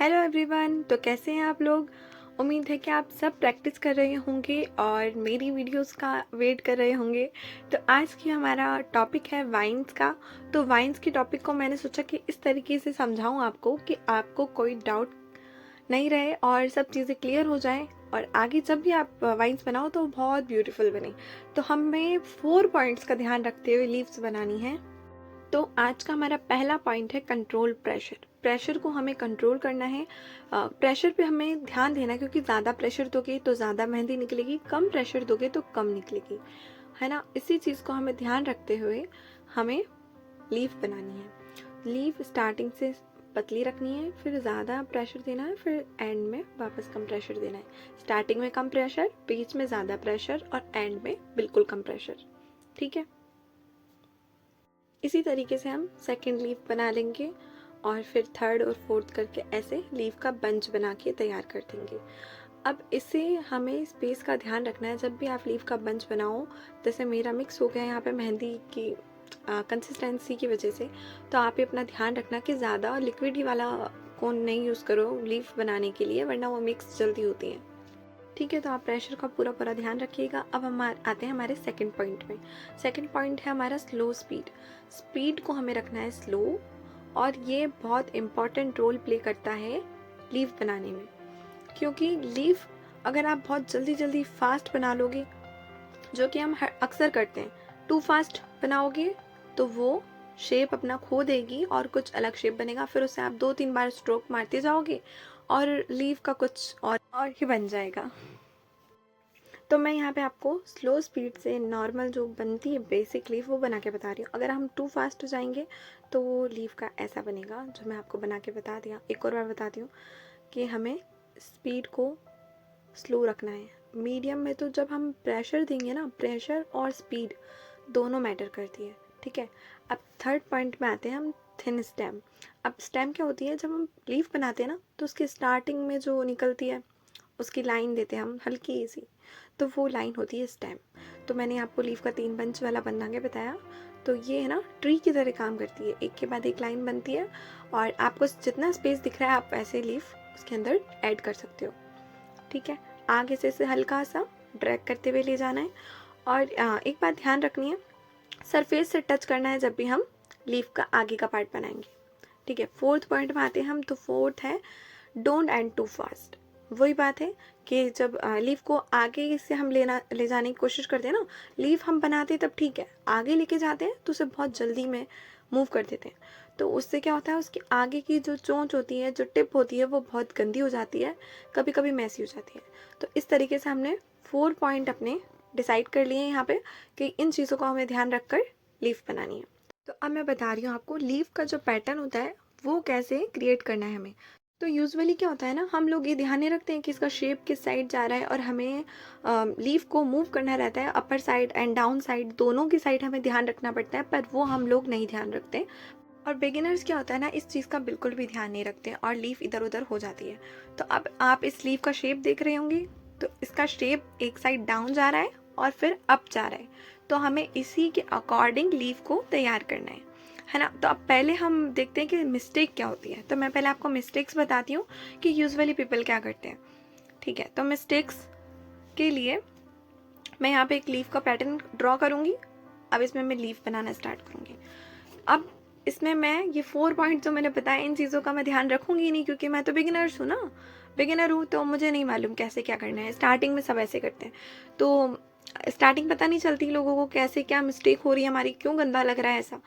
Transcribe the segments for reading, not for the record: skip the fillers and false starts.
Hello everyone. तो कैसे हैं आप लोग। उम्मीद है कि आप सब प्रैक्टिस कर रहे होंगे और मेरी वीडियोस का वेट कर रहे होंगे। तो आज की हमारा टॉपिक है वाइन्स का। तो वाइन्स की टॉपिक को मैंने सोचा कि इस तरीके से समझाऊं आपको कि आपको कोई डाउट नहीं रहे और सब चीज़ें क्लियर हो जाएं और आगे जब भी आप वाइन्स बनाओ तो बहुत ब्यूटीफुल बने। तो हमें 4 पॉइंट्स का ध्यान रखते हुए लीव्स बनानी है। तो आज का हमारा पहला पॉइंट है कंट्रोल प्रेशर। प्रेशर को हमें कंट्रोल करना है। प्रेशर पे हमें ध्यान देना है क्योंकि ज़्यादा प्रेशर दोगे तो ज़्यादा मेहंदी निकलेगी, कम प्रेशर दोगे तो कम निकलेगी, है ना। इसी चीज़ को हमें ध्यान रखते हुए हमें लीफ बनानी है। लीफ स्टार्टिंग से पतली रखनी है, फिर ज़्यादा प्रेशर देना है, फिर एंड में वापस कम प्रेशर देना है। स्टार्टिंग में कम प्रेशर, बीच में ज़्यादा प्रेशर और एंड में बिल्कुल कम प्रेशर। ठीक है। इसी तरीके से हम सेकेंड लीफ बना लेंगे और फिर थर्ड और फोर्थ करके ऐसे लीफ का बंच बना के तैयार कर देंगे। अब इसे हमें स्पेस का ध्यान रखना है। जब भी आप लीफ का बंच बनाओ, जैसे मेरा मिक्स हो गया यहाँ पे मेहंदी की कंसिस्टेंसी की वजह से, तो आप ये अपना ध्यान रखना कि ज़्यादा लिक्विडी वाला कोन नहीं यूज़ करो लीफ बनाने के लिए, वरना वो मिक्स जल्दी होती हैं। ठीक है। तो आप प्रेशर का पूरा ध्यान रखिएगा। अब हम आते हैं हमारे सेकंड पॉइंट में। सेकंड पॉइंट है हमारा स्लो स्पीड। स्पीड को हमें रखना है स्लो और ये बहुत इम्पॉर्टेंट रोल प्ले करता है लीफ बनाने में, क्योंकि लीफ अगर आप बहुत जल्दी जल्दी फास्ट बना लोगे, जो कि हम अक्सर करते हैं, टू फास्ट बनाओगे तो वो शेप अपना खो देगी और कुछ अलग शेप बनेगा। फिर उसे आप 2-3 बार स्ट्रोक मारते जाओगे और लीफ का कुछ और ही बन जाएगा। तो मैं यहाँ पे आपको स्लो स्पीड से नॉर्मल जो बनती है बेसिक लीफ वो बना के बता रही हूँ। अगर हम टू फास्ट जाएंगे तो वो लीफ का ऐसा बनेगा जो मैं आपको बना के बता दिया। एक और बार बताती हूँ कि हमें स्पीड को स्लो रखना है। मीडियम में तो जब हम प्रेशर देंगे ना, प्रेशर और स्पीड दोनों मैटर करती है। ठीक है। अब थर्ड पॉइंट में आते हैं हम, थिन स्टेम। अब स्टेम क्या होती है, जब हम लीफ बनाते हैं ना तो उसकी स्टार्टिंग में जो निकलती है उसकी लाइन देते हैं हम हल्की सी, तो वो लाइन होती है स्टेम। तो मैंने आपको लीफ का 3 बंच वाला बना के बताया। तो ये है ना, ट्री की तरह काम करती है, एक के बाद एक लाइन बनती है और आपको जितना स्पेस दिख रहा है आप वैसे लीफ उसके अंदर ऐड कर सकते हो। ठीक है। आगे से इसे हल्का सा ड्रैग करते हुए ले जाना है और एक बात ध्यान रखनी है, सरफेस से टच करना है जब भी हम लीफ का आगे का पार्ट बनाएंगे। ठीक है। फोर्थ पॉइंट में आते हैं हम। तो फोर्थ है डोंट एंड टू फास्ट। वही बात है कि जब लीफ को आगे से हम ले जाने की कोशिश करते हैं ना, लीफ हम बनाते हैं तब ठीक है, आगे लेके जाते हैं तो उसे बहुत जल्दी में मूव कर देते हैं, तो उससे क्या होता है, उसकी आगे की जो चोंच होती है, जो टिप होती है, वो बहुत गंदी हो जाती है, कभी कभी मैसी हो जाती है। तो इस तरीके से हमने 4 पॉइंट अपने डिसाइड कर लिए हैं यहाँ पे कि इन चीज़ों को हमें ध्यान रखकर लीफ बनानी है। तो अब मैं बता रही हूँ आपको लीफ का जो पैटर्न होता है वो कैसे क्रिएट करना है हमें। तो यूजुअली क्या होता है ना, हम लोग ये ध्यान नहीं रखते हैं कि इसका शेप किस साइड जा रहा है और हमें लीफ को मूव करना रहता है, upper side and down side दोनों की साइड हमें ध्यान रखना पड़ता है, पर वो हम लोग नहीं ध्यान रखते। और बिगिनर्स क्या होता है ना, इस चीज़ का बिल्कुल भी ध्यान नहीं रखते और लीफ इधर उधर हो जाती है। तो अब आप इस लीफ का शेप देख रहे होंगे, तो इसका शेप एक साइड डाउन जा रहा है और फिर अप जा रहा है, तो हमें इसी के अकॉर्डिंग लीफ को तैयार करना है ना। तो अब पहले हम देखते हैं कि मिस्टेक क्या होती है। तो मैं पहले आपको मिस्टेक्स बताती हूँ कि यूजुअली पीपल क्या करते हैं। ठीक है। तो मिस्टेक्स के लिए मैं यहाँ पे एक लीफ का पैटर्न ड्रॉ करूँगी। अब इसमें मैं लीफ बनाना स्टार्ट करूँगी। अब इसमें मैं ये 4 पॉइंट जो मैंने बताया, इन चीज़ों का मैं ध्यान रखूँगी नहीं, क्योंकि मैं तो बिगिनर्स हूँ ना, बिगिनर हूँ, तो मुझे नहीं मालूम कैसे क्या करना है। स्टार्टिंग में सब ऐसे करते हैं, तो स्टार्टिंग पता नहीं चलती लोगों को कैसे क्या मिस्टेक हो रही है हमारी, क्यों गंदा लग रहा है ऐसा।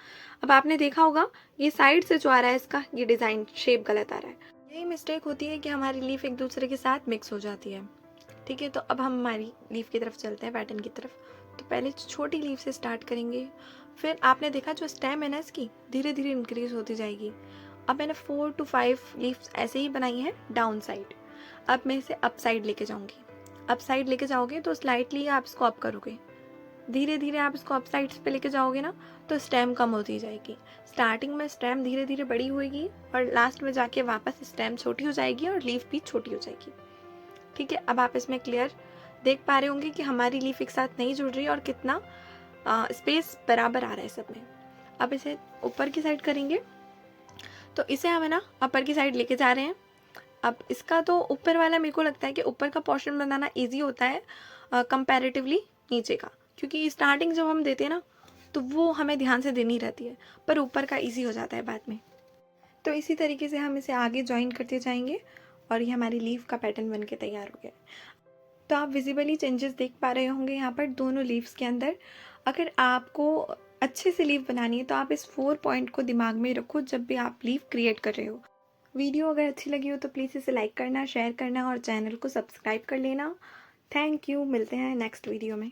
अब आपने देखा होगा ये साइड से जो आ रहा है इसका ये डिज़ाइन शेप गलत आ रहा है, यही मिस्टेक होती है कि हमारी लीफ एक दूसरे के साथ मिक्स हो जाती है। ठीक है। तो अब हम हमारी लीफ की तरफ चलते हैं, पैटर्न की तरफ। तो पहले छोटी लीफ से स्टार्ट करेंगे, फिर आपने देखा जो स्टेम है ना इसकी धीरे धीरे इंक्रीज होती जाएगी। अब मैंने 4 to 5 लीव्स ऐसे ही बनाई हैं डाउन साइड। अब मैं इसे अप साइड लेके जाऊंगी। अप साइड लेके जाओगे तो स्लाइटली आप इसको अप करोगे, धीरे धीरे आप इसको अप साइड पे लेके जाओगे ना, तो स्टेम कम होती जाएगी। स्टार्टिंग में स्टेम धीरे धीरे बड़ी होएगी और लास्ट में जाके वापस स्टेम छोटी हो जाएगी और लीफ भी छोटी हो जाएगी। ठीक है। अब आप इसमें क्लियर देख पा रहे होंगे कि हमारी लीफ एक साथ नहीं जुड़ रही और कितना स्पेस बराबर आ रहा है सब में। अब इसे ऊपर की साइड करेंगे, तो इसे हमें ना अपर की साइड लेके जा रहे हैं। अब इसका तो ऊपर वाला मेरे को लगता है कि ऊपर का पोर्शन बनाना ईजी होता है कंपैरेटिवली नीचे का, क्योंकि स्टार्टिंग जब हम देते हैं ना तो वो हमें ध्यान से देनी रहती है, पर ऊपर का ईजी हो जाता है बाद में। तो इसी तरीके से हम इसे आगे जॉइन करते जाएंगे और ये हमारी लीफ का पैटर्न बन के तैयार हो गया। तो आप विजिबली चेंजेस देख पा रहे होंगे यहाँ पर दोनों लीव्स के अंदर। अगर आपको अच्छे से लीफ बनानी है तो आप इस 4 पॉइंट को दिमाग में रखो जब भी आप लीफ क्रिएट कर रहे हो। वीडियो अगर अच्छी लगी हो तो प्लीज़ इसे लाइक करना, शेयर करना और चैनल को सब्सक्राइब कर लेना। थैंक यू, मिलते हैं नेक्स्ट वीडियो में।